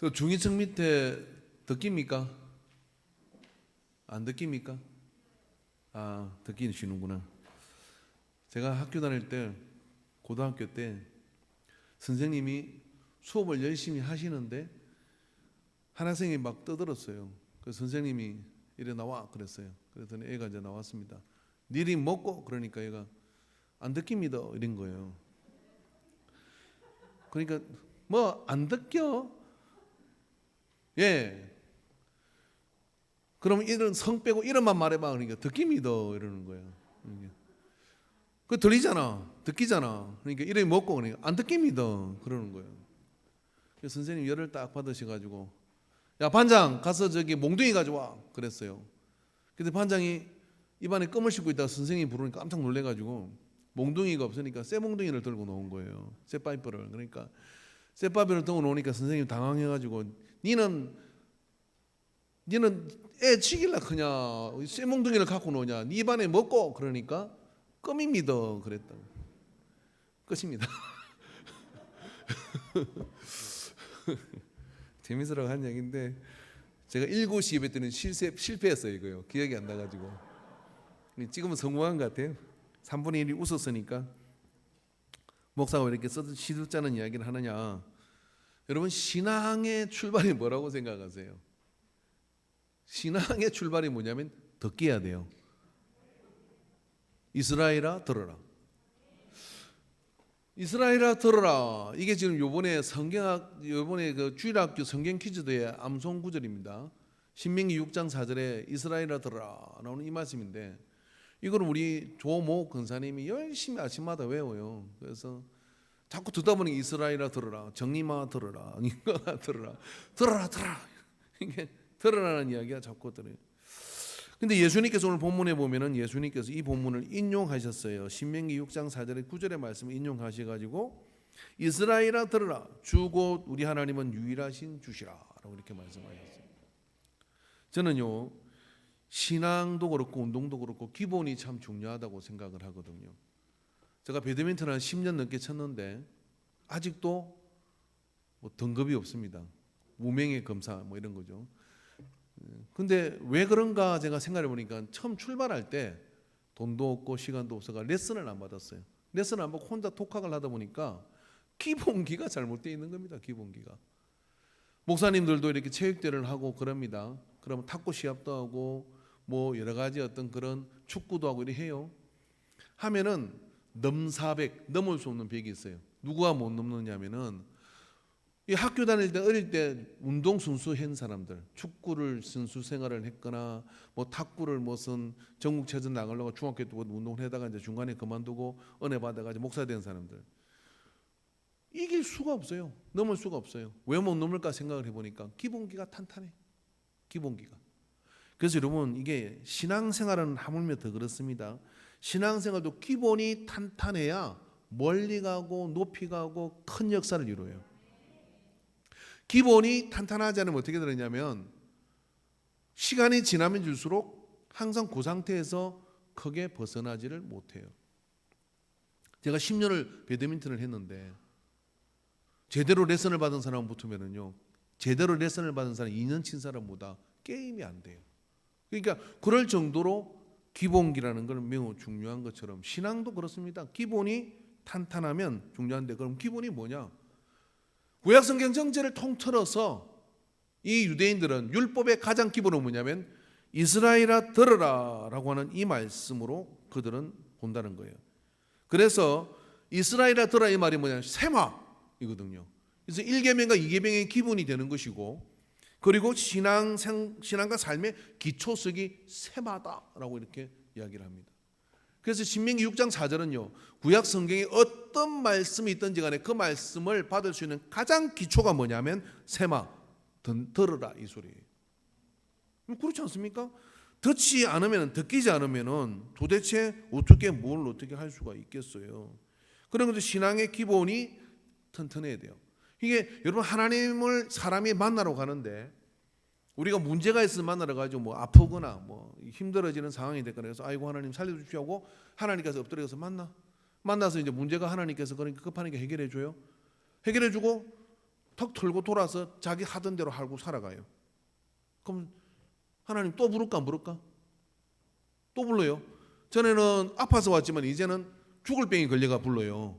저 중위층 밑에 듣깁니까? 안 듣깁니까? 아, 듣기는 쉬는구나. 제가 학교 다닐 때, 고등학교 때 선생님이 수업을 열심히 하시는데 한 학생이 막 떠들었어요. 그 선생님이 이래 나와 그랬어요. 그랬더니 애가 이제 나왔습니다. 니리 먹고 그러니까 얘가 안 듣깁니다 이런 거예요. 그러니까 뭐 안 듣겨? 예. 그럼 이런 성 빼고 이름만 말해봐. 그러니까 듣깁니다 이러는 거예요. 그 들리잖아, 듣기잖아. 그러니까 이름이 먹고 그러니까 안 듣깁니다 그러는 거예요. 그래서 선생님 열을 딱 받으셔가지고 야 반장 가서 저기 몽둥이 가져와 그랬어요. 근데 반장이 입안에 껌을 씹고 있다가 선생님이 부르니까 깜짝 놀래가지고 몽둥이가 없으니까 쇠 몽둥이를 들고 놓은 거예요. 쇠 파이프를. 그러니까 쇠 파이프를 들고 놓으니까 선생님이 당황해가지고 니는 애 치길라 그냐 쇠 몽둥이를 갖고 노냐 니 입안에 먹고 그러니까 껌입니다 그랬다고. 끝입니다. 재밌으라고 한 얘기인데 제가 1고 시합 때는 실패했어요. 이거요. 기억이 안 나가지고 지금은 성공한 것 같아요. 3분의 1이 웃었으니까. 목사가 왜 이렇게 시두짜는 이야기를 하느냐. 여러분 신앙의 출발이 뭐라고 생각하세요? 신앙의 출발이 뭐냐면 듣기야 돼요. 이스라엘아 들어라. 이스라엘아 들어라. 이게 지금 요번에 요번에 그 주일학교 성경 퀴즈대회 암송 구절입니다. 신명기 6장 4절에 이스라엘아 들어라 나오는 이 말씀인데 이걸 우리 조모 권사님이 열심히 아침마다 외워요. 그래서 자꾸 듣다 보니 이스라엘아 들어라, 정림아 들어라, 인간아 들어라, 들어라. 이게 들어라는 이야기가 자꾸 들어요. 근데 예수님께서 오늘 본문에 보면은 예수님께서 이 본문을 인용하셨어요. 신명기 6장 4절의 9절의 말씀을 인용하셔가지고 이스라엘아 들으라 주 곧 우리 하나님은 유일하신 주시라라고 이렇게 말씀하셨어요. 저는요 신앙도 그렇고 운동도 그렇고 기본이 참 중요하다고 생각을 하거든요. 제가 배드민턴을 한 10년 넘게 쳤는데 아직도 뭐 등급이 없습니다. 무명의 검사 뭐 이런 거죠. 근데 왜 그런가 제가 생각해 보니까 처음 출발할 때 돈도 없고 시간도 없어가 레슨을 안 받았어요. 레슨을 안 받고 혼자 독학을 하다 보니까 기본기가 잘못되어 있는 겁니다. 기본기가. 목사님들도 이렇게 체육대회를 하고 그럽니다. 그러면 탁구 시합도 하고 뭐 여러 가지 어떤 그런 축구도 하고 이렇게 해요. 하면은 넘사백 넘을 수 없는 벽이 있어요. 누가 못 넘느냐면은 이 학교 다닐 때 어릴 때 운동 선수한 사람들, 축구를 선수 생활을 했거나 뭐 탁구를 무슨 전국체전 나가려고 중학교 때 운동을 하다가 이제 중간에 그만두고 은혜 받아가지고 목사 된 사람들 이길 수가 없어요. 넘을 수가 없어요. 왜 못 넘을까 생각을 해보니까 기본기가 탄탄해. 기본기가. 그래서 여러분 이게 신앙생활은 하물며 더 그렇습니다. 신앙생활도 기본이 탄탄해야 멀리 가고 높이 가고 큰 역사를 이루어요. 기본이 탄탄하지 않으면 어떻게 되느냐면 시간이 지나면 줄수록 항상 그 상태에서 크게 벗어나지를 못해요. 제가 10년을 배드민턴을 했는데 제대로 레슨을 받은 사람 붙으면은요 제대로 레슨을 받은 사람 2년 친 사람보다 게임이 안 돼요. 그러니까 그럴 정도로 기본기라는 건 매우 중요한 것처럼 신앙도 그렇습니다. 기본이 탄탄하면 중요한데 그럼 기본이 뭐냐? 구약성경 전체를 통틀어서 이 유대인들은 율법의 가장 기본은 뭐냐면 이스라엘아 들으라 라고 하는 이 말씀으로 그들은 본다는 거예요. 그래서 이스라엘아 들으라 이 말이 뭐냐면 세마이거든요. 그래서 1계명과 2계명의 기본이 되는 것이고 그리고 신앙과 삶의 기초석이 세마다라고 이렇게 이야기를 합니다. 그래서 신명기 6장 4절은요 구약 성경에 어떤 말씀이 있든지 간에 그 말씀을 받을 수 있는 가장 기초가 뭐냐면 세마 들으라 이 소리예요. 그렇지 않습니까? 듣지 않으면 듣기지 않으면은 도대체 어떻게 뭘 어떻게 할 수가 있겠어요. 그런 것도 신앙의 기본이 튼튼해야 돼요. 이게 여러분 하나님을 사람이 만나러 가는데 우리가 문제가 있어서 만나러 가지고 뭐 아프거나 뭐 힘들어지는 상황이 됐거나 해서 아이고 하나님 살려주십시오 하고 하나님께서 엎드려서 만나서 이제 문제가 하나님께서 그러니까 급하니까 해결해 줘요. 해결해 주고 턱 털고 돌아서 자기 하던 대로 하고 살아가요. 그럼 하나님 또 부를까 안 부를까? 또 불러요. 전에는 아파서 왔지만 이제는 죽을 병이 걸려가 불러요.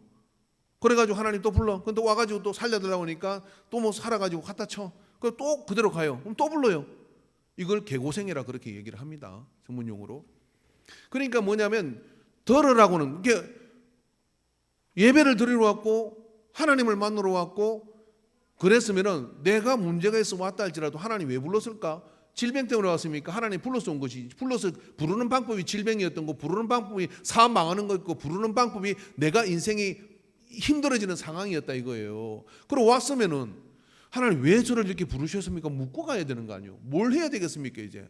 그래가지고 하나님 또 불러. 근데 와가지고 또 살려달라고 하니까 또 뭐 살아가지고 갖다 쳐. 그럼 또 그대로 가요. 그럼 또 불러요. 이걸 개고생이라 그렇게 얘기를 합니다. 전문용어로. 그러니까 뭐냐면 들으라고는 이게 예배를 드리러 왔고 하나님을 만나러 왔고 그랬으면은 내가 문제가 있어 왔다 할지라도 하나님 왜 불렀을까? 질병 때문에 왔습니까? 하나님 불러서 온 것이 불러서 부르는 방법이 질병이었던 거, 부르는 방법이 사업 망하는 거 있고, 부르는 방법이 내가 인생이 힘들어지는 상황이었다 이거예요. 그리고 왔으면은 하나님 왜 저를 이렇게 부르셨습니까? 묻고 가야 되는 거 아니에요? 뭘 해야 되겠습니까 이제?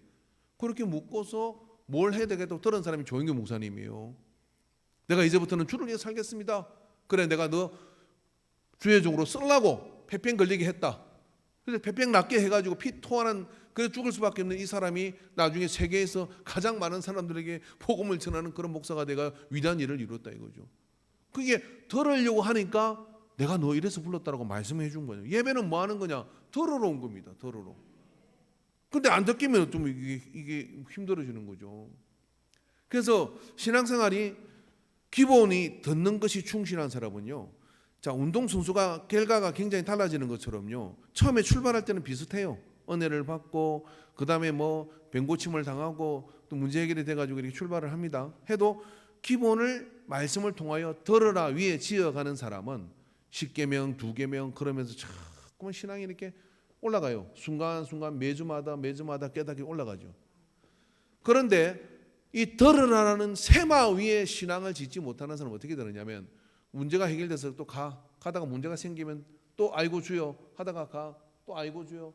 그렇게 묻고서 뭘 해야 되겠다고 들은 사람이 조영규 목사님이에요. 내가 이제부터는 주를 위해 살겠습니다. 그래 내가 너 주회종으로 쓰려고 폐병 걸리게 했다. 그래서 폐병 낫게 해가지고 피 토하는 그래 죽을 수밖에 없는 이 사람이 나중에 세계에서 가장 많은 사람들에게 복음을 전하는 그런 목사가 내가 위대한 일을 이뤘다 이거죠. 그게 들으려고 하니까 내가 너 이래서 불렀다라고 말씀해 준 거예요. 예배는 뭐 하는 거냐? 들으러 온 겁니다. 들으러. 근데 안 듣기면 좀 이게 힘들어지는 거죠. 그래서 신앙생활이 기본이 듣는 것이 충실한 사람은요. 자, 운동선수가 결과가 굉장히 달라지는 것처럼요. 처음에 출발할 때는 비슷해요. 은혜를 받고 그다음에 뭐 병고침을 당하고 또 문제 해결이 돼가지고 이렇게 출발을 합니다. 해도 기본을 말씀을 통하여 들으라 위에 지어가는 사람은 10계명, 2계명 그러면서 자꾸만 신앙이 이렇게 올라가요. 순간순간 매주마다 깨닫기 올라가죠. 그런데 이 들으라는 세마 위에 신앙을 짓지 못하는 사람은 어떻게 되느냐면 문제가 해결돼서 또 가다가 문제가 생기면 또 아이고 주여 하다가 또 아이고 주여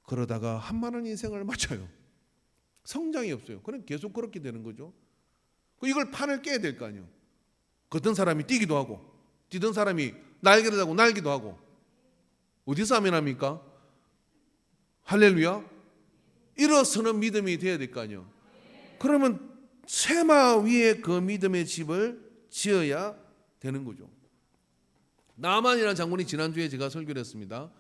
그러다가 한많은 인생을 마쳐요. 성장이 없어요. 그럼 계속 그렇게 되는 거죠. 이걸 판을 깨야 될 거 아니에요. 걷던 사람이 뛰기도 하고 뛰던 사람이 날개를 달고 날기도 하고 어디서 하면 합니까? 할렐루야. 일어서는 믿음이 돼야 될 거 아니에요. 그러면 세마 위에 그 믿음의 집을 지어야 되는 거죠. 나만이라는 장군이 지난주에 제가 설교를 했습니다.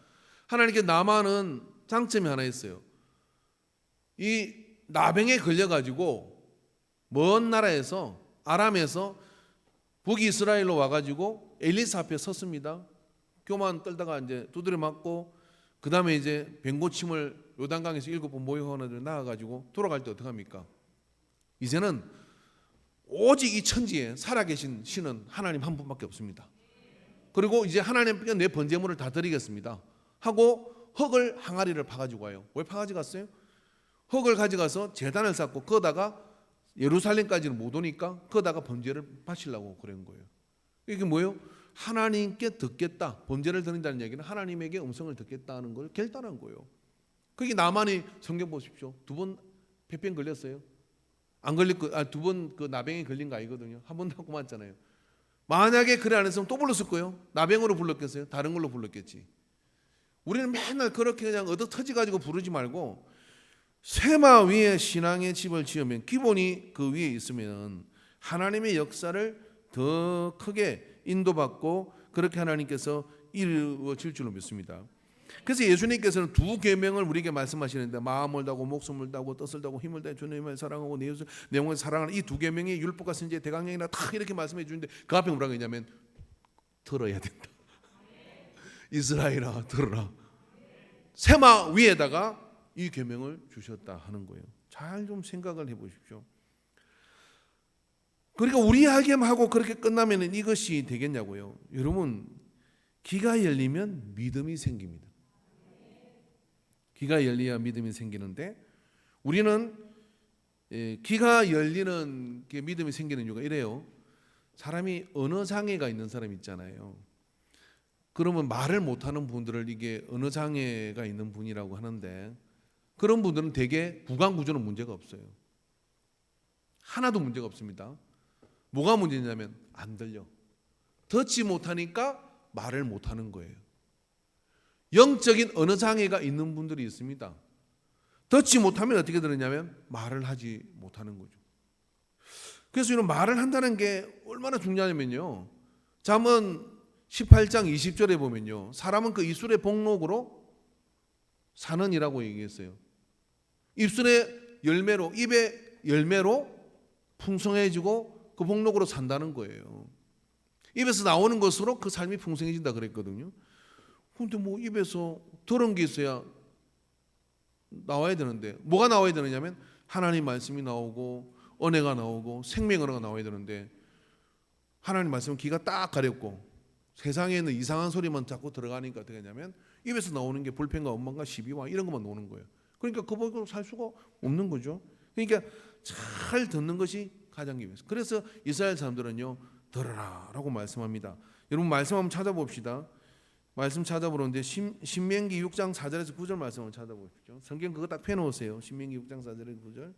하나님께 나만은 장점이 하나 있어요. 이 나병에 걸려가지고 먼 나라에서 아람에서 북이스라엘로 와가지고 엘리사 앞에 섰습니다. 교만 떨다가 이제 두드려 맞고 그 다음에 이제 병고침을 요단강에서 7번 모욕하는 나와가지고 돌아갈 때 어떡합니까? 이제는 오직 이 천지에 살아계신 신은 하나님 한 분밖에 없습니다. 그리고 이제 하나님께 내 번제물을 다 드리겠습니다 하고 흙을 항아리를 파가지고 와요. 왜 파가지고 갔어요? 흙을 가져가서 제단을 쌓고 거다가 예루살렘까지는 못 오니까 거다가 번제를 바치려고 그런 거예요. 이게 뭐예요? 하나님께 듣겠다. 번제를 드린다는 얘기는 하나님에게 음성을 듣겠다는 걸 결단한 거예요. 그게 나만이 성경 보십시오. 2번 폐병 걸렸어요. 안 걸릴 거, 2번 그 나병에 걸린 거 아니거든요. 한 번도 하고 맞잖아요. 만약에 그래 안 했으면 또 불렀을 거예요. 나병으로 불렀겠어요? 다른 걸로 불렀겠지. 우리는 맨날 그렇게 그냥 얻어 터지 가지고 부르지 말고 세마 위에 신앙의 집을 지으면 기본이 그 위에 있으면 하나님의 역사를 더 크게 인도받고 그렇게 하나님께서 이루어질 줄로 믿습니다. 그래서 예수님께서는 2계명을 우리에게 말씀하시는데 마음을 다하고 목숨을 다하고 뜻을 다하고 힘을 다해 주님을 사랑하고 내 영혼을 사랑하는 이 2계명이 율법과 선지의 대강령이라 다 이렇게 말씀해 주는데 그 앞에 뭐라고 했냐면 들어야 된다. 이스라엘아 들어라. 세마 위에다가 이 계명을 주셨다 하는 거예요. 잘 좀 생각을 해보십시오. 그러니까 우리 하게만 하고 그렇게 끝나면 이것이 되겠냐고요. 여러분 귀가 열리면 믿음이 생깁니다. 귀가 열려야 믿음이 생기는데 우리는 귀가 열리는 게 믿음이 생기는 이유가 이래요. 사람이 언어 장애가 있는 사람 있잖아요. 그러면 말을 못하는 분들을 이게 언어 장애가 있는 분이라고 하는데 그런 분들은 대개 구강 구조는 문제가 없어요. 하나도 문제가 없습니다. 뭐가 문제냐면 안 들려. 듣지 못하니까 말을 못하는 거예요. 영적인 언어 장애가 있는 분들이 있습니다. 듣지 못하면 어떻게 되느냐면 말을 하지 못하는 거죠. 그래서 이런 말을 한다는 게 얼마나 중요하냐면요. 잠언 18장 20절에 보면요, 사람은 그 입술의 복록으로 사는이라고 얘기했어요. 입술의 열매로, 입의 열매로 풍성해지고 그 복록으로 산다는 거예요. 입에서 나오는 것으로 그 삶이 풍성해진다 그랬거든요. 근데 뭐 입에서 들은 게 있어야 나와야 되는데, 뭐가 나와야 되느냐면 하나님 말씀이 나오고 은혜가 나오고 생명 은혜가 나와야 되는데, 하나님 말씀은 귀가 딱 가렸고 세상에 있는 이상한 소리만 자꾸 들어가니까 어떻게 하냐면 입에서 나오는 게 불평과 원망과 시비와 이런 것만 나오는 거예요. 그러니까 그 보고 살 수가 없는 거죠. 그러니까 잘 듣는 것이 가장 중요해요. 그래서 이스라엘 사람들은요, 들으라 라고 말씀합니다. 여러분 말씀 한번 찾아봅시다. 말씀 찾아보는데 신명기 6장 4절에서 9절 말씀 한번 찾아보십시오. 성경 그거 딱 펴놓으세요. 신명기 6장 4절에서 9절.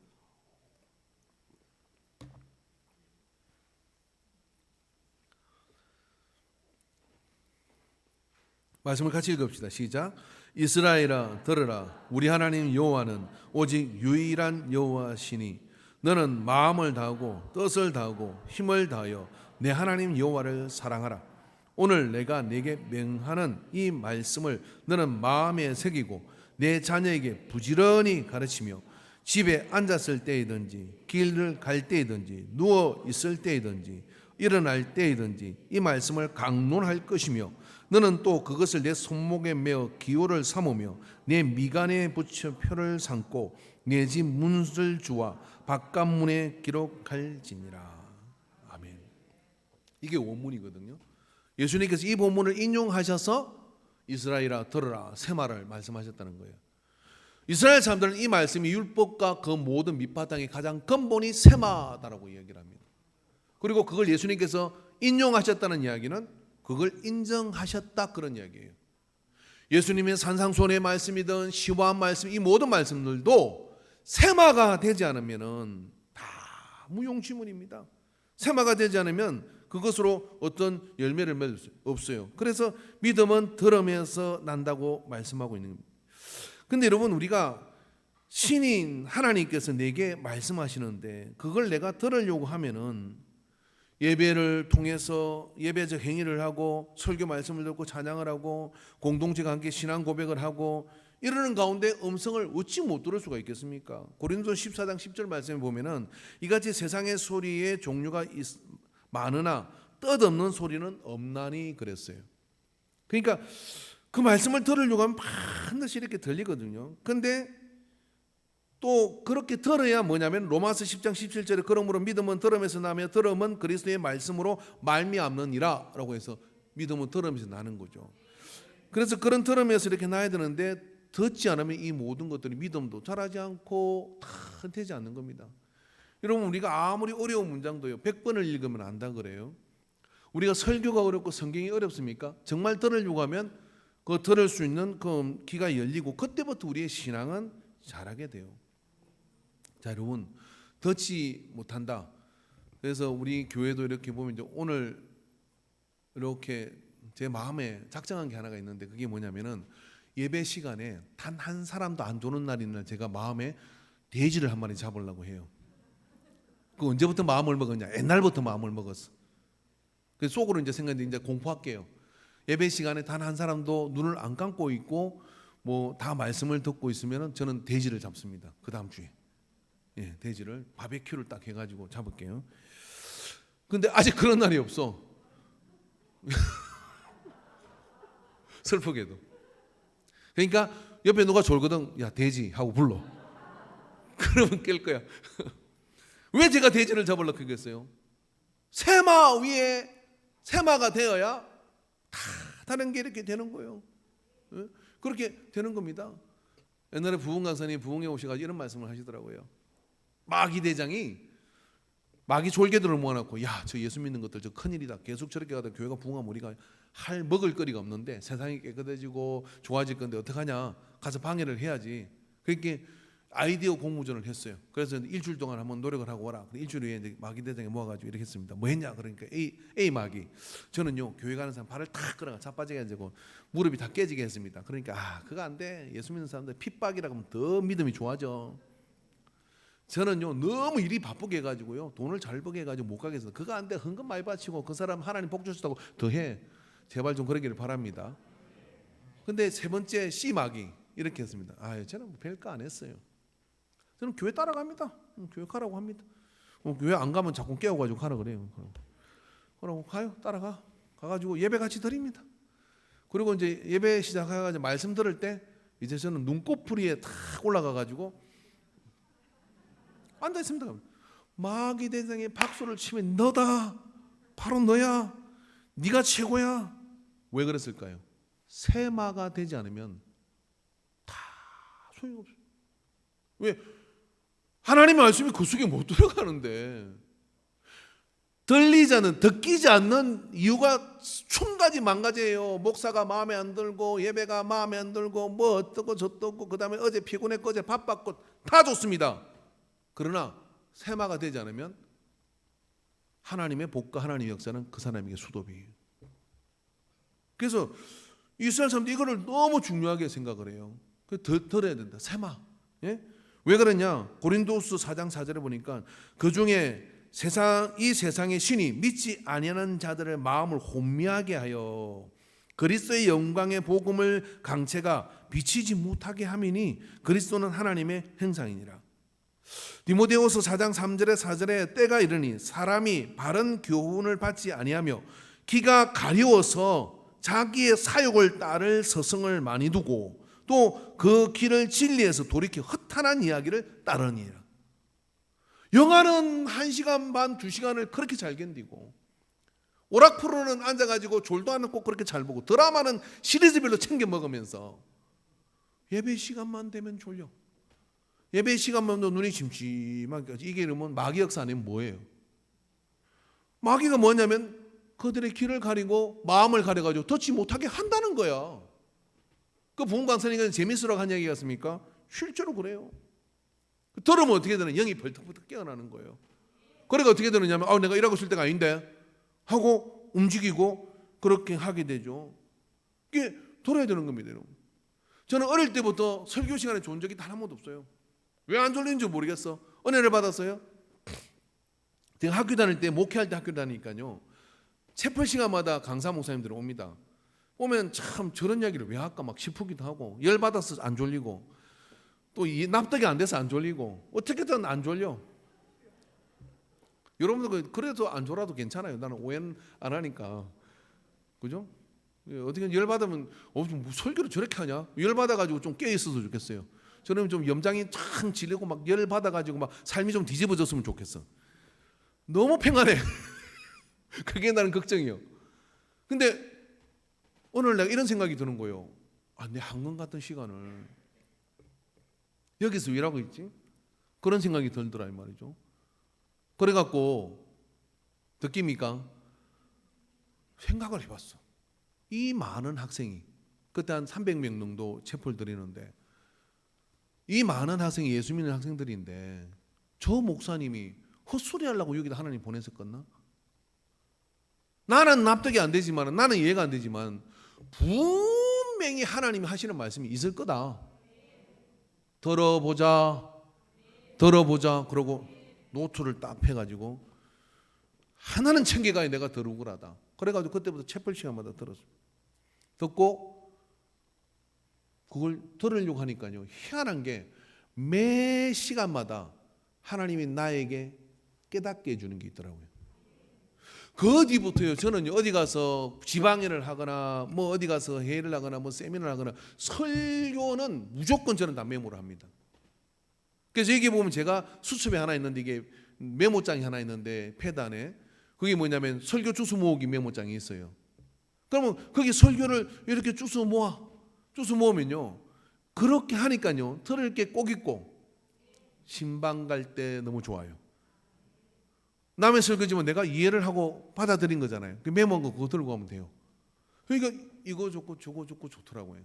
말씀을 같이 읽읍시다. 시작. 이스라엘아 들으라. 우리 하나님 여호와는 오직 유일한 여호와시니 너는 마음을 다하고 뜻을 다하고 힘을 다하여 내 하나님 여호와를 사랑하라. 오늘 내가 네게 명하는 이 말씀을 너는 마음에 새기고 내 자녀에게 부지런히 가르치며 집에 앉았을 때이든지 길을 갈 때이든지 누워 있을 때이든지 일어날 때이든지 이 말씀을 강론할 것이며 너는 또 그것을 내 손목에 메어 기호를 삼으며 내 미간에 붙여 표를 삼고 내 집 문설주와 바깥문에 기록할지니라. 아멘. 이게 원문이거든요. 예수님께서 이 본문을 인용하셔서 이스라엘아 들으라 세마를 말씀하셨다는 거예요. 이스라엘 사람들은 이 말씀이 율법과 그 모든 밑바탕의 가장 근본이 세마다라고 이야기를 합니다. 그리고 그걸 예수님께서 인용하셨다는 이야기는 그걸 인정하셨다 그런 이야기예요. 예수님의 산상수훈의 말씀이든 시와한 말씀, 이 모든 말씀들도 세마가 되지 않으면 다 무용지물입니다. 세마가 되지 않으면 그것으로 어떤 열매를 맺을 수 없어요. 그래서 믿음은 들으면서 난다고 말씀하고 있는 겁니다. 근데 여러분 우리가 신인 하나님께서 내게 말씀하시는데 그걸 내가 들으려고 하면은 예배를 통해서 예배적 행위를 하고 설교 말씀을 듣고 찬양을 하고 공동체가 함께 신앙 고백을 하고 이러는 가운데 음성을 어찌 못 들을 수가 있겠습니까? 고린도서 14장 10절 말씀에 보면은 이같이 세상의 소리의 종류가 많으나 뜻없는 소리는 없나니 그랬어요. 그러니까 그 말씀을 들으려고 하면 반드시 이렇게 들리거든요. 근데 또 그렇게 들어야 뭐냐면 로마서 10장 17절에 그러므로 믿음은 들음에서 나며 들음은 그리스도의 말씀으로 말미암느니라 라고 해서 믿음은 들음에서 나는 거죠. 그래서 그런 들음에서 이렇게 나야 되는데 듣지 않으면 이 모든 것들이 믿음도 자라지 않고 다 되지 않는 겁니다. 여러분 우리가 아무리 어려운 문장도요 100번을 읽으면 안다 그래요. 우리가 설교가 어렵고 성경이 어렵습니까? 정말 들으려고 하면 그 들을 수 있는 그 귀가 열리고 그때부터 우리의 신앙은 자라게 돼요. 자 여러분 듣지 못한다. 그래서 우리 교회도 이렇게 보면 이제 오늘 이렇게 제 마음에 작정한 게 하나가 있는데 그게 뭐냐면은 예배 시간에 단 한 사람도 안 도는 날이나 제가 마음에 돼지를 한 마리 잡으려고 해요. 그 언제부터 마음을 먹었냐? 옛날부터 마음을 먹었어. 그래서 속으로 이제 생각했는데 이제 공포할게요. 예배 시간에 단 한 사람도 눈을 안 감고 있고 뭐 다 말씀을 듣고 있으면은 저는 돼지를 잡습니다. 그 다음 주에. 예, 돼지를 바베큐를 딱 해가지고 잡을게요. 근데 아직 그런 날이 없어. 슬프게도. 그러니까 옆에 누가 졸거든. 야 돼지 하고 불러. 그러면 깰 거야. 왜 제가 돼지를 잡으려고 하겠어요? 세마 위에 세마가 되어야 다 다른 게 이렇게 되는 거예요. 예? 그렇게 되는 겁니다. 옛날에 부흥 강사님 부흥에 오셔가지고 이런 말씀을 하시더라고요. 마귀 대장이 마귀 졸개들을 모아놓고 야 저 예수 믿는 것들 저 큰일이다. 계속 저렇게 가다 교회가 부흥하면 우리가 할 먹을 거리가 없는데 세상이 깨끗해지고 좋아질 건데 어떡하냐. 가서 방해를 해야지. 그렇게 아이디어 공모전을 했어요. 그래서 일주일 동안 한번 노력을 하고 와라. 일주일 후에 이제 마귀 대장이 모아가지고 이렇게 했습니다. 뭐 했냐 그러니까 A 마귀 저는요 교회 가는 사람 발을 탁 끌어가 자빠지게 해가지고 무릎이 다 깨지게 했습니다. 그러니까 그거 안 돼. 예수 믿는 사람들 핍박이라고 하면 더 믿음이 좋아져. 저는요 너무 일이 바쁘게 해가지고요 돈을 잘 벌게 해가지고 못 가게 해서 그거 안 돼. 헌금 많이 바치고 그 사람 하나님 복 주셨다고 더 해. 제발 좀 그러기를 바랍니다. 근데 세 번째 씨마기 이렇게 했습니다. 저는 뭐 별거 안 했어요. 저는 교회 따라갑니다. 교회 가라고 합니다. 교회 안 가면 자꾸 깨워가지고 가라 그래요. 그러고 가요. 따라가. 가가지고 예배 같이 드립니다. 그리고 이제 예배 시작해가지고 말씀 들을 때 이제 저는 눈꽃풀이에 탁 올라가가지고 앉아 있습니다. 마귀 대장에 박수를 치면 너다. 바로 너야. 네가 최고야. 왜 그랬을까요? 세마가 되지 않으면 다 소용없어요. 왜? 하나님의 말씀이 그 속에 못 들어가는데. 들리지 듣기지 않는 이유가 총 가지 만가지예요. 목사가 마음에 안 들고 예배가 마음에 안 들고 뭐 어떻고 저떻고 그다음에 어제 피곤했고 어제 바빴고 다 좋습니다. 그러나 세마가 되지 않으면 하나님의 복과 하나님의 역사는 그 사람에게 수도비예요. 그래서 이스라엘 사람들이 이거를 너무 중요하게 생각을 해요. 더 들어야 된다. 세마. 예? 왜 그러냐? 고린도후서 4장 4절에 보니까 그 중에 이 세상의 신이 믿지 아니하는 자들의 마음을 혼미하게 하여 그리스도의 영광의 복음을 강체가 비치지 못하게 함이니 그리스도는 하나님의 형상이니라. 디모데후서 4장 3절에 4절에 때가 이르니 사람이 바른 교훈을 받지 아니하며 귀가 가려워서 자기의 사욕을 따를 서성을 많이 두고 또 그 길을 진리에서 돌이켜 허탄한 이야기를 따르니라. 영화는 1시간 반 2시간을 그렇게 잘 견디고 오락 프로는 앉아가지고 졸도 안 먹고 그렇게 잘 보고 드라마는 시리즈별로 챙겨 먹으면서 예배 시간만 되면 졸려. 예배 시간만 되면 눈이 침침하게. 이게 이러면 마귀 역사 아니면 뭐예요? 마귀가 뭐냐면 그들의 길을 가리고 마음을 가려가지고 듣지 못하게 한다는 거야. 그 부흥 강사님은 재밌으라고 한 이야기 같습니까? 실제로 그래요. 들으면 어떻게 되는? 영이 벌떡벌떡 깨어나는 거예요. 그러니까 어떻게 되느냐면 내가 이러고 있을 때가 아닌데 하고 움직이고 그렇게 하게 되죠. 이게 돌아야 되는 겁니다, 여러분. 저는 어릴 때부터 설교 시간에 좋은 적이 단 한 번도 없어요. 왜 안 졸리는지 모르겠어. 은혜를 받았어요. 제가 학교 다닐 때 목회할 때 학교 다니니까요. 채플 시간마다 강사 목사님들이 옵니다. 오면 참 저런 이야기를 왜 할까 막 싶기도 하고 열받아서 안 졸리고 또 납득이 안 돼서 안 졸리고 어떻게든 안 졸려. 여러분들 그래도 안 졸아도 괜찮아요. 나는 오해는 안 하니까. 그죠? 어떻게 열받으면 좀 설교를 저렇게 하냐? 열받아가지고 좀 깨어있어도 좋겠어요. 저는 좀 염장이 참 지르고 막 열받아가지고 막 삶이 좀 뒤집어졌으면 좋겠어. 너무 평안해. 그게 나는 걱정이요. 근데 오늘 내가 이런 생각이 드는 거예요. 내 한강 같은 시간을 여기서 왜 일하고 있지? 그런 생각이 들더라 이 말이죠. 그래갖고 느낍니까? 생각을 해봤어. 이 많은 학생이 그때 한 300명 정도 체포를 드리는데 이 많은 학생이 예수 믿는 학생들인데 저 목사님이 헛소리 하려고 여기다 하나님 보냈었겠나? 나는 납득이 안 되지만 나는 이해가 안 되지만 분명히 하나님이 하시는 말씀이 있을 거다. 들어보자 그러고 노트를 딱 펴가지고 하나는 챙겨가야 내가 더 억울하다. 그래가지고 그때부터 채플 시간마다 들었어요. 듣고 그걸 들으려고 하니까요 희한한 게 매 시간마다 하나님이 나에게 깨닫게 해주는 게 있더라고요. 그 뒤부터요 저는 어디 가서 지방회를 하거나 뭐 어디 가서 회의를 하거나 뭐 세미나를 하거나 설교는 무조건 저는 다 메모를 합니다. 그래서 여기 보면 제가 수첩이 하나 있는데 이게 메모장이 하나 있는데 패드 안에 그게 뭐냐면 설교 주소 모으기 메모장이 있어요. 그러면 거기 설교를 이렇게 주소 모으면요 그렇게 하니까요 들을 게 꼭 있고 신방 갈 때 너무 좋아요. 남의 설교지만 내가 이해를 하고 받아들인 거잖아요. 그 메모한 거 그거 들고 가면 돼요. 그러니까 이거 좋고 저거 좋고 좋더라고요.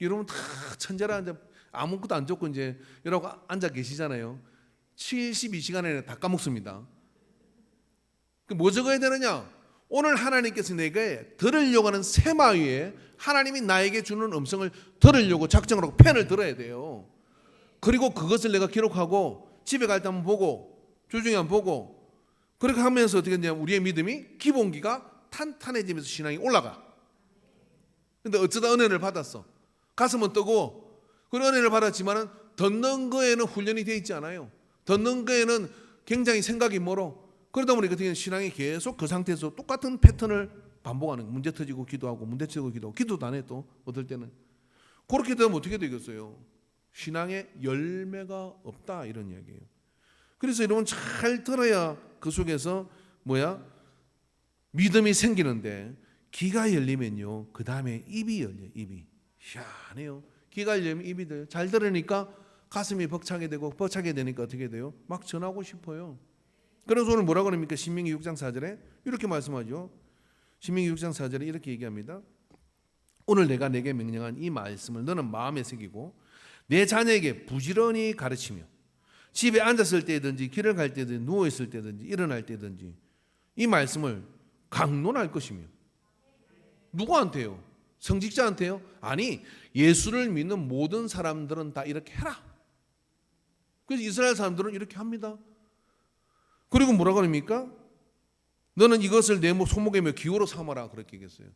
여러분 다 천재라 이제 아무것도 안 적고 이제 이러고 앉아 계시잖아요. 72시간 안에 다 까먹습니다. 뭐 적어야 되느냐? 오늘 하나님께서 내게 들으려고 하는 세마 위에 하나님이 나에게 주는 음성을 들으려고 작정을 하고 펜을 들어야 돼요. 그리고 그것을 내가 기록하고 집에 갈 때 한번 보고 조중에 한번 보고 그렇게 하면서 어떻게 되냐면 우리의 믿음이 기본기가 탄탄해지면서 신앙이 올라가. 근데 어쩌다 은혜를 받았어. 가슴은 뜨고 그런 은혜를 받았지만은 듣는 거에는 훈련이 돼 있지 않아요. 듣는 거에는 굉장히 생각이 멀어. 그러다 보니 그 신앙이 계속 그 상태에서 똑같은 패턴을 반복하는 거예요. 문제 터지고 기도하고 문제 터지고 기도하고 기도도 안 해 또 어떨 때는. 그렇게 되면 어떻게 되겠어요? 신앙에 열매가 없다 이런 이야기예요. 그래서 여러분 잘 들어야 그 속에서 믿음이 생기는데 귀가 열리면요 그 다음에 입이 열려요. 입이 희한해요. 귀가 열리면 입이 돼요. 잘 들으니까 가슴이 벅차게 되고 벅차게 되니까 어떻게 돼요? 막 전하고 싶어요. 그래서 오늘 뭐라고 합니까? 신명기 6장 4절에 이렇게 말씀하죠. 신명기 6장 4절에 이렇게 얘기합니다. 오늘 내가 내게 명령한 이 말씀을 너는 마음에 새기고 내 자녀에게 부지런히 가르치며 집에 앉았을 때든지 길을 갈 때든지 누워있을 때든지 일어날 때든지 이 말씀을 강론할 것이며. 누구한테요? 성직자한테요? 아니, 예수를 믿는 모든 사람들은 다 이렇게 해라. 그래서 이스라엘 사람들은 이렇게 합니다. 그리고 뭐라고 합니까? 너는 이것을 내 손목에 며 기호로 삼아라 그렇게 얘기했어요.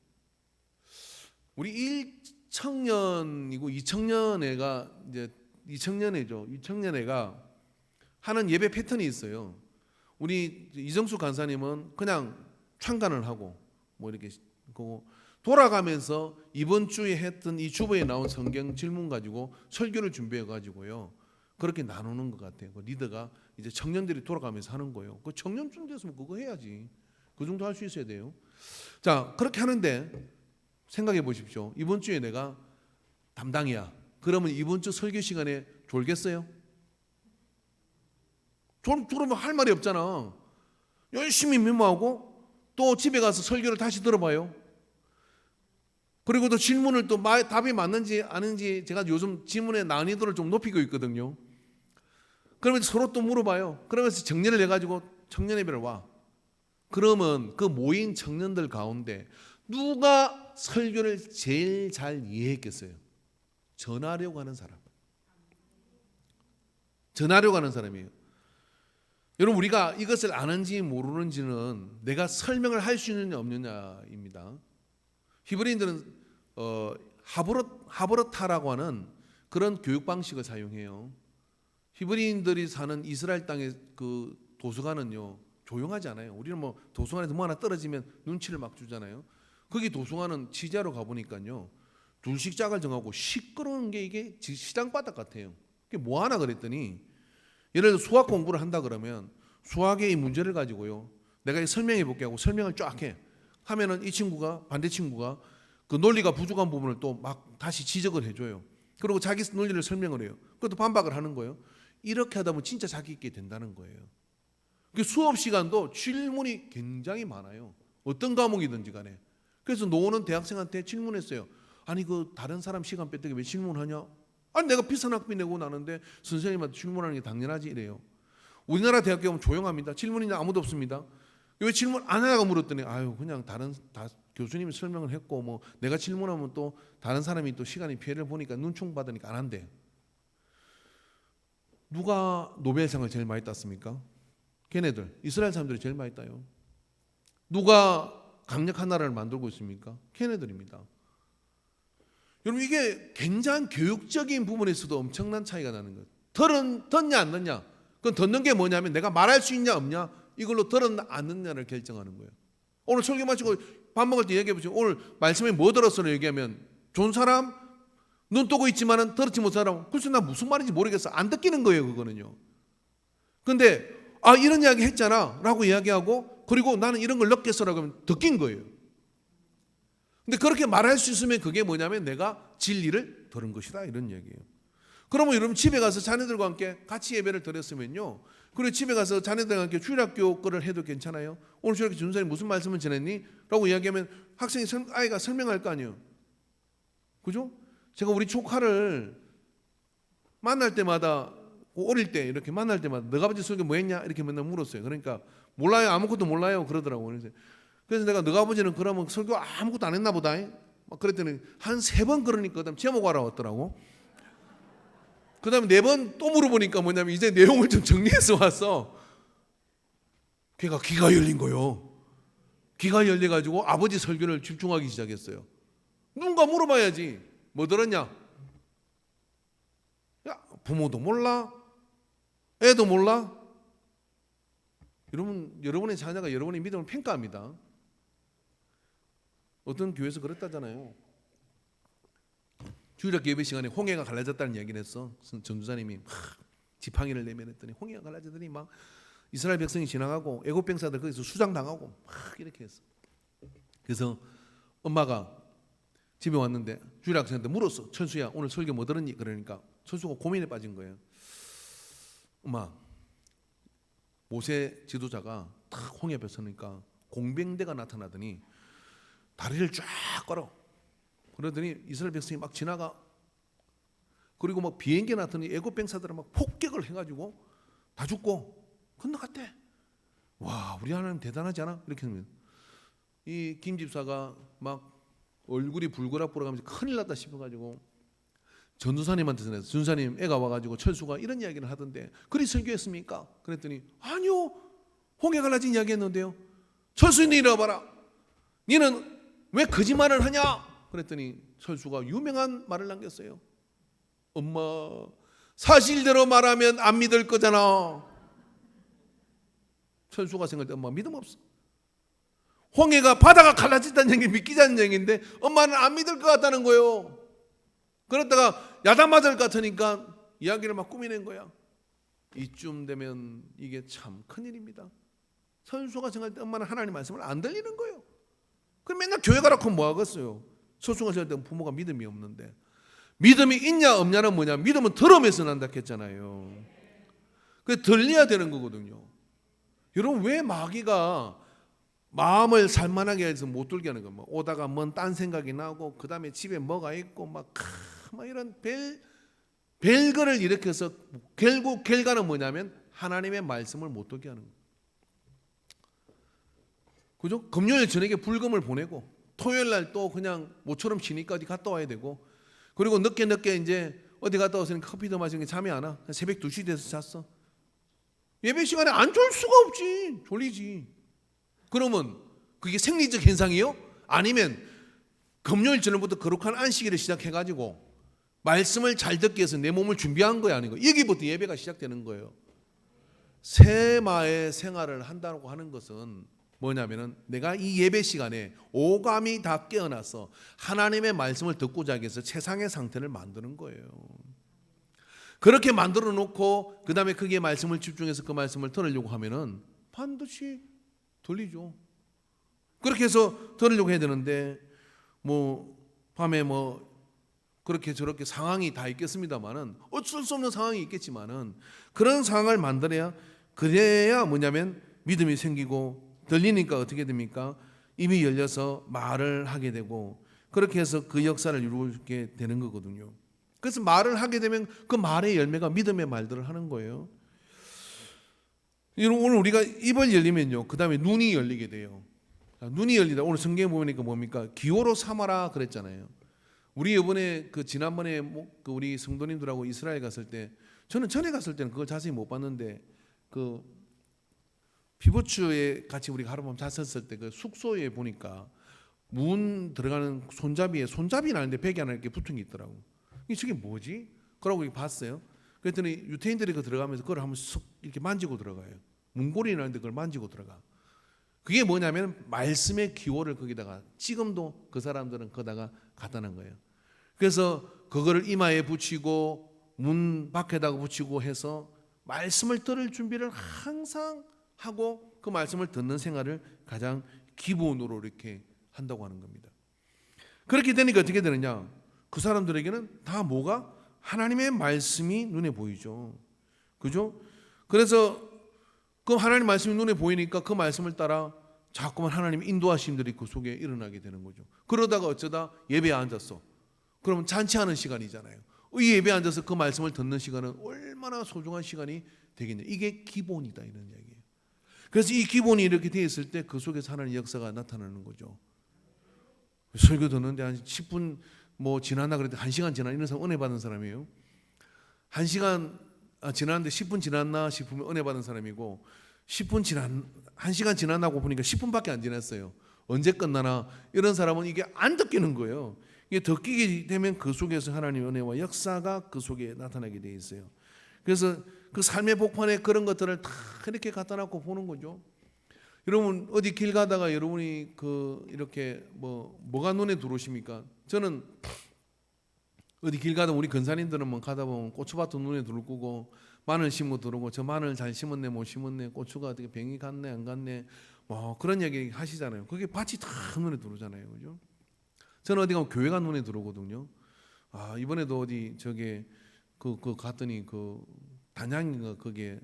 우리 1청년이고 2청년애가 이제 2청년애죠. 2청년애가 하는 예배 패턴이 있어요. 우리 이정수 간사님은 그냥 창간을 하고 이렇게 돌아가면서 이번 주에 했던 이 주보에 나온 성경 질문 가지고 설교를 준비해 가지고요. 그렇게 나누는 것 같아요. 그 리더가 이제 청년들이 돌아가면서 하는 거예요. 그 청년쯤 됐으면 그거 해야지. 그 정도 할 수 있어야 돼요. 자, 그렇게 하는데 생각해 보십시오. 이번 주에 내가 담당이야. 그러면 이번 주 설교 시간에 졸겠어요? 졸으면 할 말이 없잖아. 열심히 메모하고 또 집에 가서 설교를 다시 들어봐요. 그리고 또 질문을 또 답이 맞는지 아닌지 제가 요즘 질문의 난이도를 좀 높이고 있거든요. 그러면 서로 또 물어봐요. 그러면서 정리를 해가지고 청년 예배를 와. 그러면 그 모인 청년들 가운데 누가 설교를 제일 잘 이해했겠어요? 전하려고 하는 사람. 전하려고 하는 사람이에요. 여러분 우리가 이것을 아는지 모르는지는 내가 설명을 할 수 있느냐 없느냐입니다. 히브리인들은 하브르타라고 하는 그런 교육 방식을 사용해요. 히브리인들이 사는 이스라엘 땅의 그 도서관은요 조용하지 않아요. 우리는 도서관에서 뭐 하나 떨어지면 눈치를 막 주잖아요. 거기 도서관은 취재하러 가보니까요 둘씩 짝을 정하고 시끄러운 게 이게 시장 바닥 같아요. 그게 뭐 하나 그랬더니 예를 들어 수학 공부를 한다 그러면 수학의 이 문제를 가지고요 내가 설명해 볼게 하고 설명을 쫙 해. 하면은 이 친구가 반대 친구가 그 논리가 부족한 부분을 또 막 다시 지적을 해줘요. 그리고 자기 논리를 설명을 해요. 그것도 반박을 하는 거예요. 이렇게 하다 보면 진짜 자기 있게 된다는 거예요. 수업 시간도 질문이 굉장히 많아요. 어떤 과목이든지 간에. 그래서 노는 대학생한테 질문했어요. 아니 그 다른 사람 시간 뺐더니 왜 질문하냐? 아니 내가 비싼 학비 내고 나는데 선생님한테 질문하는 게 당연하지 이래요. 우리나라 대학교 가면 조용합니다. 질문이 아무도 없습니다. 왜 질문 안 하냐고 물었더니 아유 그냥 다른 교수님이 설명을 했고 내가 질문하면 또 다른 사람이 또 시간이 피해를 보니까 눈총 받으니까 안 한대. 누가 노벨상을 제일 많이 땄습니까? 걔네들 이스라엘 사람들이 제일 많이 따요. 누가 강력한 나라를 만들고 있습니까? 걔네들입니다. 여러분 이게 굉장히 교육적인 부분에서도 엄청난 차이가 나는 거예요. 듣냐 안 듣냐? 그건 듣는 게 뭐냐면 내가 말할 수 있냐 없냐 이걸로 들었나 안 듣냐를 결정하는 거예요. 오늘 설교 마치고 밥 먹을 때 얘기해 보시죠. 오늘 말씀에 뭐 들었어요? 얘기하면 좋은 사람 눈 뜨고 있지만은 들었지 못한 사람 글쎄 나 무슨 말인지 모르겠어 안 듣기는 거예요. 그거는요. 근데 이런 이야기 했잖아 라고 이야기하고 그리고 나는 이런 걸 느꼈어라고 하면 듣긴 거예요. 근데 그렇게 말할 수 있으면 그게 뭐냐면 내가 진리를 들은 것이다 이런 얘기예요. 그러면 여러분 집에 가서 자녀들과 함께 같이 예배를 드렸으면요. 그리고 집에 가서 자녀들과 함께 주일학교 거를 해도 괜찮아요. 오늘 주일학교 전사님 무슨 말씀을 전했니? 라고 이야기하면 아이가 설명할 거 아니에요. 그죠? 제가 우리 조카를 만날 때마다 어릴 때 이렇게 만날 때마다 너가 아버지 설교 뭐 했냐? 이렇게 맨날 물었어요. 그러니까 몰라요. 아무것도 몰라요. 그러더라고요. 그래서 내가 너가 아버지는 그러면 설교 아무것도 안 했나 보다. 막 그랬더니 한 3번 그러니까 그다음 제목 알아왔더라고. 그 다음에 4번 또 물어보니까 뭐냐면 이제 내용을 좀 정리해서 왔어. 걔가 귀가 열린 거요. 귀가 열려가지고 아버지 설교를 집중하기 시작했어요. 누군가 물어봐야지. 뭐 들었냐? 야, 부모도 몰라? 애도 몰라? 여러분의 자녀가 여러분의 믿음을 평가합니다. 어떤 교회에서 그랬다잖아요. 주일학 예배 시간에 홍해가 갈라졌다는 이야기를 했어. 전도사님이 지팡이를 내면했더니 홍해가 갈라졌더니 막 이스라엘 백성이 지나가고 애굽 병사들 거기서 수장당하고 막 이렇게 했어. 그래서 엄마가 집에 왔는데 주일학 학생한테 물었어. 철수야, 오늘 설교 뭐 들었니? 그러니까 철수가 고민에 빠진 거예요. 엄마, 모세 지도자가 탁 홍해 앞에 서니까 공병대가 나타나더니 다리를 쫙 걸어. 그러더니 이스라엘 백성이 막 지나가. 그리고 막 비행기 나타나더니 애굽 병사들은 막 폭격을 해가지고 다 죽고 건너갔대. 와, 우리 하나님 대단하지 않아? 이렇게 합니다. 이 김 집사가 막 얼굴이 불그락불락하면서 큰일 났다 싶어가지고 전도사님한테 전해서 전도사님, 애가 와가지고 철수가 이런 이야기를 하던데 그리 설교했습니까? 그랬더니 아니요, 홍해 갈라진 이야기 했는데요. 철수님 일어나봐라. 니는 왜 거짓말을 하냐? 그랬더니 철수가 유명한 말을 남겼어요. 엄마, 사실대로 말하면 안 믿을 거잖아. 철수가 생각할 때 엄마 믿음 없어. 홍해가 바다가 갈라진다는 얘기 믿기지 않는 얘기인데 엄마는 안 믿을 것 같다는 거예요. 그러다가 야단 맞을 것 같으니까 이야기를 막 꾸미는 거야. 이쯤 되면 이게 참 큰일입니다. 철수가 생각할 때 엄마는 하나님 말씀을 안 들리는 거예요. 그럼 맨날 교회 가라고 하면 뭐 하겠어요. 철수가 생각할 때 부모가 믿음이 없는데, 믿음이 있냐 없냐는 뭐냐, 믿음은 들으면서 난다 했잖아요. 그게 들려야 되는 거거든요. 여러분, 왜 마귀가 마음을 살만하게 해서 못 들게 하는 거야? 뭐 오다가 뭔 딴 생각이 나고 그 다음에 집에 뭐가 있고 막 이런 별거를 일으켜서 결국 결과는 뭐냐면 하나님의 말씀을 못 듣게 하는 거예요. 그죠? 금요일 저녁에 불금을 보내고 토요일 날 또 그냥 모처럼 쉬니까 어디 갔다 와야 되고, 그리고 늦게 이제 어디 갔다 와서 커피도 마시는 게 잠이 안 와. 새벽 2시 돼서 잤어. 예배 시간에 안 졸 수가 없지. 졸리지. 그러면 그게 생리적 현상이요? 아니면 금요일 저녁부터 거룩한 안식일을 시작해가지고 말씀을 잘 듣기 위해서 내 몸을 준비한 거야, 아니고 여기부터 예배가 시작되는 거예요. 세마의 생활을 한다고 하는 것은 뭐냐면은 내가 이 예배 시간에 오감이 다 깨어나서 하나님의 말씀을 듣고자 하기 위해서 최상의 상태를 만드는 거예요. 그렇게 만들어 놓고 그 다음에 거기에 말씀을 집중해서 그 말씀을 들으려고 하면은 반드시 들리죠. 그렇게 해서 들으려고 해야 되는데 뭐 밤에 뭐 그렇게 저렇게 상황이 다 있겠습니다만은 어쩔 수 없는 상황이 있겠지만은 그런 상황을 만들어야, 그래야 뭐냐면 믿음이 생기고 들리니까 어떻게 됩니까? 입이 열려서 말을 하게 되고 그렇게 해서 그 역사를 이루게 되는 거거든요. 그래서 말을 하게 되면 그 말의 열매가 믿음의 말들을 하는 거예요. 오늘 우리가 입을 열리면요, 그 다음에 눈이 열리게 돼요. 눈이 열리다. 오늘 성경에 보니까 뭡니까? 기호로 삼아라 그랬잖아요. 우리 이번에 그 지난번에 그 우리 성도님들하고 이스라엘 갔을 때, 저는 전에 갔을 때는 그걸 자세히 못 봤는데 그 피부츠에 같이 우리가 하룻밤 잤었을 때 그 숙소에 보니까 문 들어가는 손잡이 나는데 벽에 하나 이렇게 붙은 게 있더라고. 이게 뭐지? 그러고 봤어요. 그랬더니 유태인들이 그 들어가면서 그걸 한번 쓱 이렇게 만지고 들어가요. 문고리 나는데 그걸 만지고 들어가. 그게 뭐냐면 말씀의 기호를 거기다가 지금도 그 사람들은 거기다가 갖다 놓은 거예요. 그래서 그거를 이마에 붙이고 문 밖에다가 붙이고 해서 말씀을 들을 준비를 항상 하고 그 말씀을 듣는 생활을 가장 기본으로 이렇게 한다고 하는 겁니다. 그렇게 되니까 어떻게 되느냐? 그 사람들에게는 다 뭐가? 하나님의 말씀이 눈에 보이죠. 그죠? 그래서 그 하나님 말씀이 눈에 보이니까 그 말씀을 따라 자꾸만 하나님 인도하심들이 그 속에 일어나게 되는 거죠. 그러다가 어쩌다 예배에 앉았어. 그러면 잔치하는 시간이잖아요. 이 예배에 앉아서 그 말씀을 듣는 시간은 얼마나 소중한 시간이 되겠냐. 이게 기본이다, 이런 이야기예요. 그래서 이 기본이 이렇게 되어 있을 때 그 속에서 하나님의 역사가 나타나는 거죠. 설교 듣는데 한 10분 뭐 지났나 그랬더니 1시간 지나, 이런 사람 은혜 받은 사람이에요. 1시간 지났는데 10분 지났나 싶으면 은혜 받은 사람이고, 1시간 지났나고 보니까 10분밖에 안 지났어요. 언제 끝나나 이런 사람은 이게 안 듣기는 거예요. 이게 듣기게 되면 그 속에서 하나님의 은혜와 역사가 그 속에 나타나게 돼 있어요. 그래서 그 삶의 복판에 그런 것들을 다 이렇게 갖다 놓고 보는 거죠. 여러분 어디 길 가다가 여러분이 그 이렇게 뭐가 눈에 들어오십니까? 저는 어디 길 가다 우리 근사님들은 뭐 가다 보면 고추밭도 눈에 들어오고 마늘 심어 들어오고 저 마늘 잘 심었네 못 심었네 고추가 어떻게 병이 갔네 안 갔네 뭐 그런 얘기 하시잖아요. 그게 밭이 다 눈에 들어오잖아요, 그죠? 저는 어디 가면 교회가 눈에 들어오거든요. 아 이번에도 어디 저게 그 갔더니 그 단양인가 거기에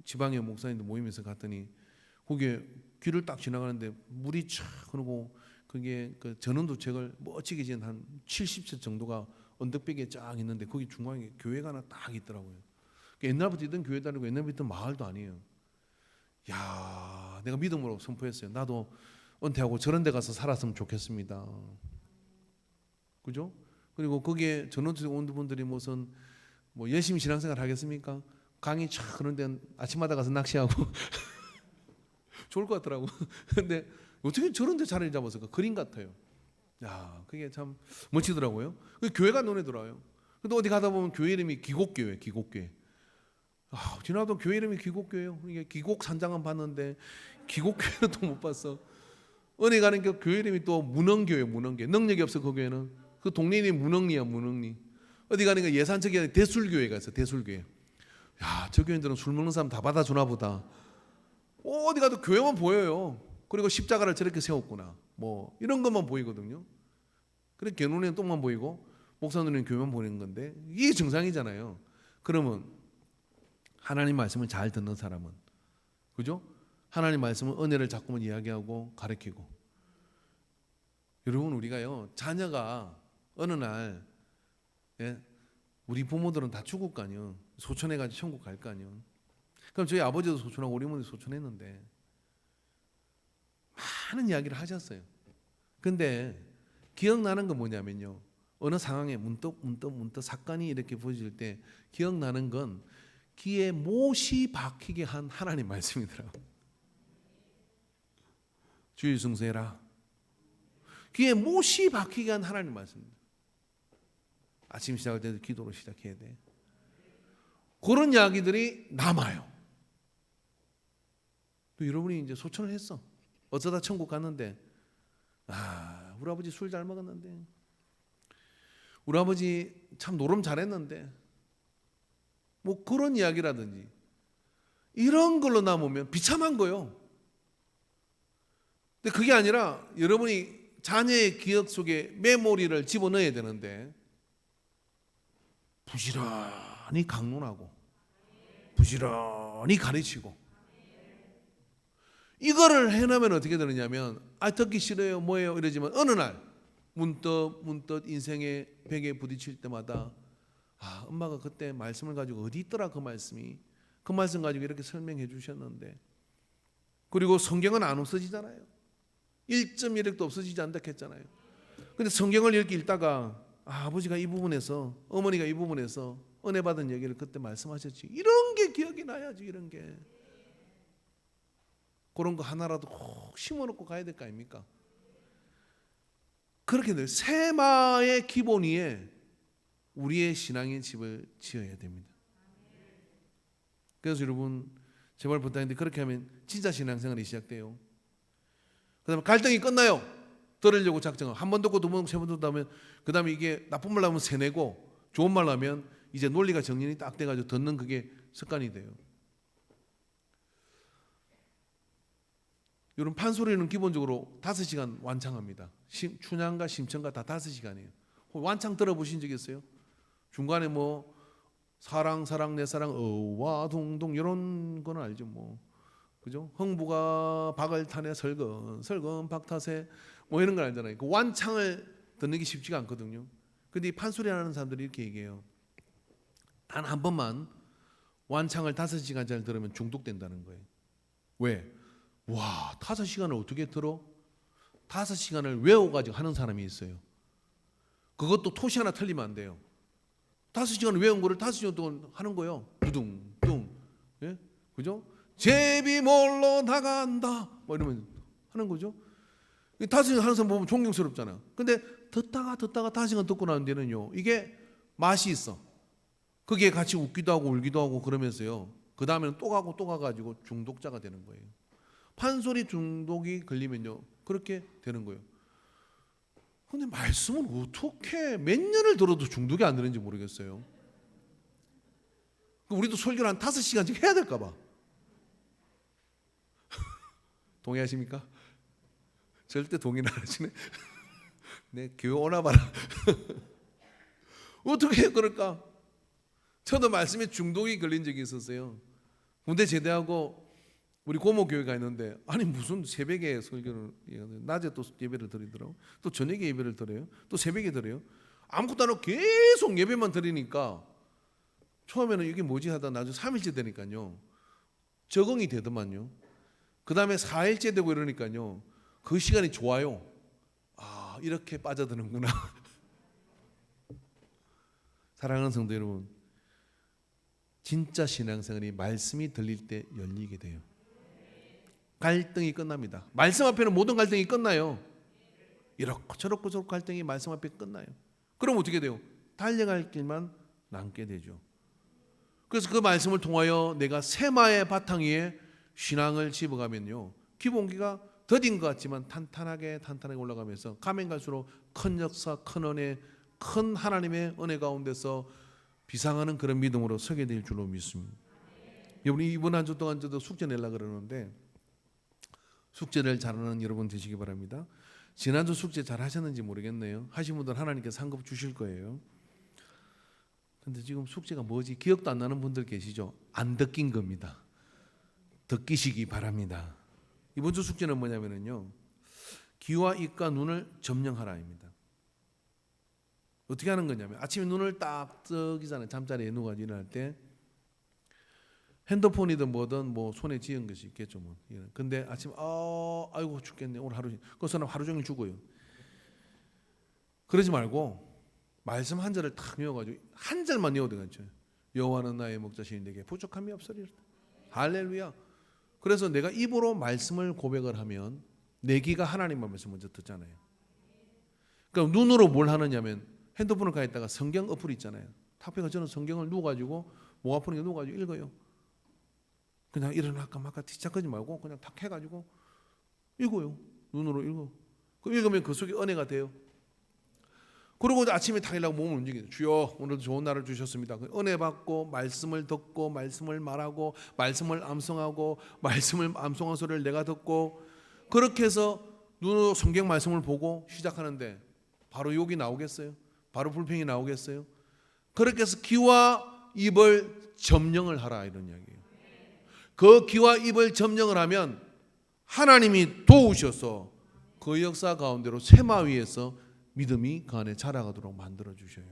지방의 목사님들 모임에서 갔더니 거기에 길을 딱 지나가는데 물이 촥 흐르고 그게 그 전원도책을 멋지게 지은 한 70채 정도가 언덕배기에 쫙 있는데 거기 중앙에 교회가 하나 딱 있더라고요. 옛날부터 있던 교회도 아니고 옛날부터 있던 마을도 아니에요. 야, 내가 믿음으로 선포했어요. 나도 은퇴하고 저런 데 가서 살았으면 좋겠습니다. 그죠? 그리고 거기에 전원도책 온 분들이 무슨 뭐 열심히 신앙생활 하겠습니까? 강이 쫙 흐르는데 아침마다 가서 낚시하고 좋을 것 같더라고. 근데 어떻게 저런 데 자리를 잡았을까? 그림 같아요. 야, 그게 참 멋지더라고요. 교회가 눈에 들어와요. 근데 어디 가다 보면 교회 이름이 기곡교회, 기곡교회. 아, 지나도 교회 이름이 기곡교회요. 이게 기곡 산장은 봤는데 기곡교회는 또 못 봤어. 은혜 가는 교회 이름이 또 문흥교회, 문흥교회. 능력이 없어 그 교회는. 그 동네 이름이 문흥리야, 문흥리. 어디 가는 거 예산척에 대술교회가 있어, 대술교회. 야, 저 교회들은 술 먹는 사람 다 받아주나 보다. 어디 가도 교회만 보여요. 그리고 십자가를 저렇게 세웠구나. 뭐 이런 것만 보이거든요. 그래 개눈에는 똥만 보이고 목사 눈에는 교회만 보이는 건데 이게 정상이잖아요. 그러면 하나님 말씀을 잘 듣는 사람은, 그죠? 하나님 말씀은 은혜를 자꾸만 이야기하고 가르치고. 여러분 우리가요 자녀가 어느 날 우리 부모들은 다 죽을 거 아니요. 소천해가지고 천국 갈 거 아니요. 그럼 저희 아버지도 소천하고 우리 어머니도 소천했는데 많은 이야기를 하셨어요. 근데 기억나는 건 뭐냐면요. 어느 상황에 문득 사건이 이렇게 보여질 때 기억나는 건 귀에 못이 박히게 한 하나님 말씀이더라고요. 주의 승세라. 귀에 못이 박히게 한 하나님 말씀입니다. 아침 시작할 때도 기도로 시작해야 돼. 그런 이야기들이 남아요. 또 여러분이 이제 소천을 했어. 어쩌다 천국 갔는데 우리 아버지 술 잘 먹었는데 우리 아버지 참 노름 잘했는데 뭐 그런 이야기라든지 이런 걸로 남으면 비참한 거요. 근데 그게 아니라 여러분이 자녀의 기억 속에 메모리를 집어넣어야 되는데 부지런히 강론하고 부지런히 가르치고 이거를 해놓으면 어떻게 되느냐면 듣기 싫어요 뭐예요 이러지만 어느 날 문득 인생의 벽에 부딪힐 때마다 엄마가 그때 말씀을 가지고 어디 있더라 그 말씀이 그 말씀 가지고 이렇게 설명해 주셨는데 그리고 성경은 안 없어지잖아요. 1.1핵도 없어지지 않다 했잖아요. 근데 성경을 이렇게 읽다가 아버지가 이 부분에서 어머니가 이 부분에서 은혜 받은 얘기를 그때 말씀하셨지 이런 게 기억이 나야지 이런 게 그런 거 하나라도 꼭 심어놓고 가야 될 거 아닙니까? 그렇게 돼요. 세마의 기본 위에 우리의 신앙의 집을 지어야 됩니다. 그래서 여러분 제발 부탁인데 그렇게 하면 진짜 신앙생활이 시작돼요. 그 다음에 갈등이 끝나요. 들으려고 작정을 한 번 듣고 두 번, 세 번 듣다 하면 그 다음에 이게 나쁜 말로 하면 세뇌고 좋은 말로 하면 이제 논리가 정리이 딱 돼가지고 듣는 그게 습관이 돼요. 여러분 판소리는 기본적으로 5시간 완창합니다. 춘향과 심청가 다 5시간이에요. 완창 들어보신 적 있어요? 중간에 뭐 사랑 내 사랑 어와 둥둥 이런 거는 알죠 뭐. 그죠? 흥부가 박을 타네 설건 박타세 뭐 이런 걸 알잖아요. 그 완창을 듣는 게 쉽지가 않거든요. 근데 이 판소리 하는 사람들이 이렇게 얘기해요. 단 한 번만 완창을 5시간짜리 들으면 중독된다는 거예요. 왜? 와, 5시간을 어떻게 들어? 5시간을 외워가지고 하는 사람이 있어요. 그것도 토시 하나 틀리면 안 돼요. 5시간을 외운 거를 5시간 동안 하는 거예요. 두둥둥, 예, 그죠? 제비 몰러 나간다, 뭐 이러면 하는 거죠. 다섯 하는 사람 보면 존경스럽잖아요. 근데 듣다가 다섯 시간 듣고 난 뒤에는요, 이게 맛이 있어. 거기에 같이 웃기도 하고 울기도 하고 그러면서요, 그 다음에는 또 가고 또 가가지고 중독자가 되는 거예요. 판소리 중독이 걸리면요, 그렇게 되는 거예요. 근데 말씀은 어떻게 몇 년을 들어도 중독이 안 되는지 모르겠어요. 우리도 설교를 한 5시간씩 해야 될까 봐. 동의하십니까? 절대 동의는 안 하시네. 내 교회 오나 봐라. 어떻게 그럴까? 저도 말씀에 중독이 걸린 적이 있었어요. 군대 제대하고 우리 고모 교회가 있는데, 아니 무슨 새벽에 설교를, 낮에 또 예배를 드리더라고. 또 저녁에 예배를 드려요. 또 새벽에 드려요. 아무것도 안 하고 계속 예배만 드리니까 처음에는 이게 뭐지 하다 나중에 3일째 되니까요, 적응이 되더만요. 그 다음에 4일째 되고 이러니까요, 그 시간이 좋아요. 아, 이렇게 빠져드는구나. 사랑하는 성도 여러분, 진짜 신앙생활이 말씀이 들릴 때 열리게 돼요. 갈등이 끝납니다. 말씀 앞에는 모든 갈등이 끝나요. 이렇고 저렇고 갈등이 말씀 앞에 끝나요. 그럼 어떻게 돼요? 달려갈 길만 남게 되죠. 그래서 그 말씀을 통하여 내가 세마의 바탕 위에 신앙을 집어가면요, 기본기가 더딘 것 같지만 탄탄하게 올라가면서 가면 갈수록 큰 역사, 큰 은혜, 큰 하나님의 은혜 가운데서 비상하는 그런 믿음으로 서게 될 줄로 믿습니다. 여러분, 이번 한 주 동안 저도 숙제 내려고 그러는데 숙제를 잘하는 여러분 되시기 바랍니다. 지난주 숙제 잘 하셨는지 모르겠네요. 하신 분들 하나님께 상급 주실 거예요. 근데 지금 숙제가 뭐지? 기억도 안 나는 분들 계시죠? 안 듣긴 겁니다. 듣기시기 바랍니다. 이번 주 숙제는 뭐냐면요, 귀와 입과 눈을 점령하라입니다. 어떻게 하는 거냐면, 아침에 눈을 딱 뜨기잖아요. 잠자리에 누워가지고 일어날 때 핸드폰이든 뭐든 뭐 손에 쥐은 것이 있겠죠. 뭐. 근데 아침 아이고 죽겠네 오늘 하루, 그래서 하루 종일 죽어요. 그러지 말고 말씀 한 절을 탁 외워가지고 한 절만 외워도 괜찮아요. 여호와는 나의 목자시니 내게 부족함이 없으리라. 할렐루야. 그래서 내가 입으로 말씀을 고백을 하면 내 귀가 하나님의 말씀 먼저 듣잖아요. 그럼 눈으로 뭘 하느냐면, 핸드폰을 가있다가 성경 어플 있잖아요. 탁배가 저는 성경을 누워가지고 목 아프니까 누워가지고 읽어요. 그냥 일어날까 말까 뒤척하지 말고 그냥 탁 해가지고 읽어요. 눈으로 읽어. 그 읽으면 그 속에 은혜가 돼요. 그리고 아침에 탁 일어나고 몸을 움직여요. 주여 오늘도 좋은 날을 주셨습니다. 은혜 받고 말씀을 듣고 말씀을 말하고 말씀을 암송하고 말씀을 암송한 소리를 내가 듣고, 그렇게 해서 눈으로 성경 말씀을 보고 시작하는데 바로 욕이 나오겠어요? 바로 불평이 나오겠어요? 그렇게 해서 귀와 입을 점령을 하라, 이런 이야기예요. 그 귀와 입을 점령을 하면 하나님이 도우셔서 그 역사 가운데로 세마 위에서 믿음이 그 안에 자라가도록 만들어 주셔요.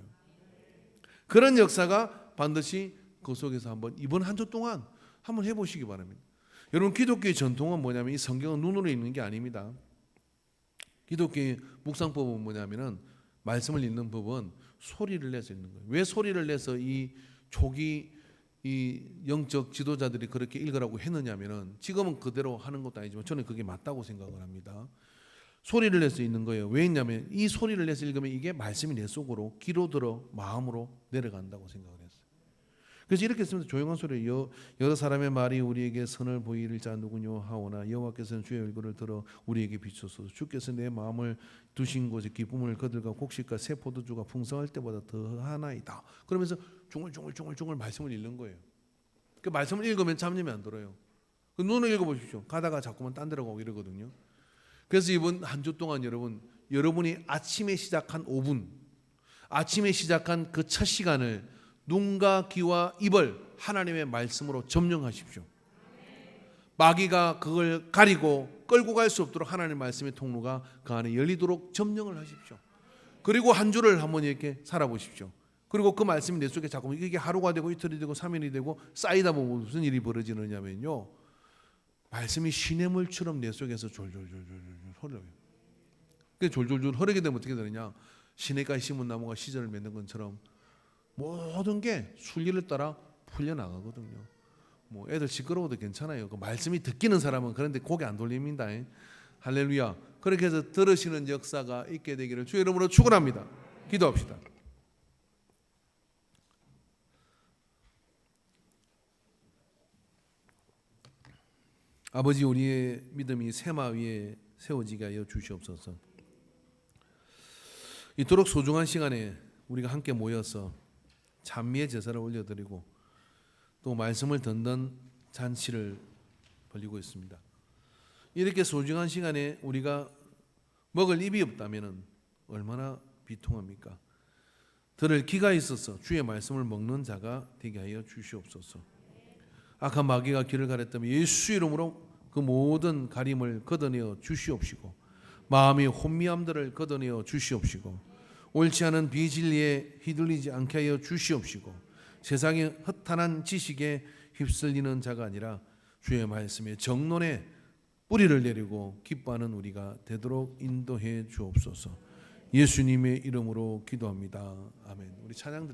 그런 역사가 반드시 그 속에서 한번 이번 한 주 동안 한번 해보시기 바랍니다. 여러분, 기독교의 전통은 뭐냐면 이 성경은 눈으로 읽는 게 아닙니다. 기독교의 묵상법은 뭐냐면은, 말씀을 읽는 법은 소리를 내서 읽는 거예요. 왜 소리를 내서 이 초기 이 영적 지도자들이 그렇게 읽으라고 했느냐면은, 지금은 그대로 하는 것도 아니지만 저는 그게 맞다고 생각을 합니다. 소리를 내서 읽는 거예요. 왜 있냐면 이 소리를 내서 읽으면 이게 말씀이 내 속으로 귀로 들어 마음으로 내려간다고 생각을 했어요. 그래서 이렇게 했습니다. 조용한 소리, 여러 사람의 말이 우리에게 선을 보이를 자 누구뇨 하오나 여호와께서는 주의 얼굴을 들어 우리에게 비추소서. 주께서 내 마음을 두신 곳에 기쁨을 거들과 곡식과 새 포도주가 풍성할 때보다 더하나이다. 그러면서 중얼중얼 말씀을 읽는 거예요. 그 말씀을 읽으면 잠님이 안 들어요. 그 눈을 읽어보십시오. 가다가 자꾸만 딴 데로 가고 이러거든요. 그래서 이번 한 주 동안 여러분이 아침에 시작한 5분, 아침에 시작한 그 첫 시간을 눈과 귀와 입을 하나님의 말씀으로 점령하십시오. 마귀가 그걸 가리고 끌고 갈 수 없도록 하나님의 말씀의 통로가 그 안에 열리도록 점령을 하십시오. 그리고 한 주를 한번 이렇게 살아보십시오. 그리고 그 말씀이 내 속에 자꾸 이게 하루가 되고 이틀이 되고 3일이 되고 쌓이다 보면 무슨 일이 벌어지느냐면요, 말씀이 시냇물처럼 내 속에서 졸졸 흘러요. 그 졸졸 흐르게 되면 어떻게 되느냐, 시냇가에 심은 나무가 시절을 맺는 것처럼 모든 게 순리를 따라 풀려나가거든요. 뭐 애들 시끄러워도 괜찮아요. 그 말씀이 듣기는 사람은 그런데 고개 안 돌립니다. 할렐루야. 그렇게 해서 들으시는 역사가 있게 되기를 주의 이름으로 축원합니다. 기도합시다. 아버지, 우리의 믿음이 세마 위에 세워지게 하여 주시옵소서. 이토록 소중한 시간에 우리가 함께 모여서 찬미의 제사를 올려드리고 또 말씀을 듣는 잔치를 벌이고 있습니다. 이렇게 소중한 시간에 우리가 먹을 입이 없다면 얼마나 비통합니까? 들을 귀가 있어서 주의 말씀을 먹는 자가 되게 하여 주시옵소서. 악한 마귀가 길을 가렸다면 예수 이름으로 그 모든 가림을 걷어내어 주시옵시고 마음의 혼미함들을 걷어내어 주시옵시고 옳지 않은 비진리에 휘둘리지 않게 하여 주시옵시고 세상의 허탄한 지식에 휩쓸리는 자가 아니라 주의 말씀에 정론에 뿌리를 내리고 기뻐하는 우리가 되도록 인도해 주옵소서. 예수님의 이름으로 기도합니다. 아멘. 우리 찬양 드립니다.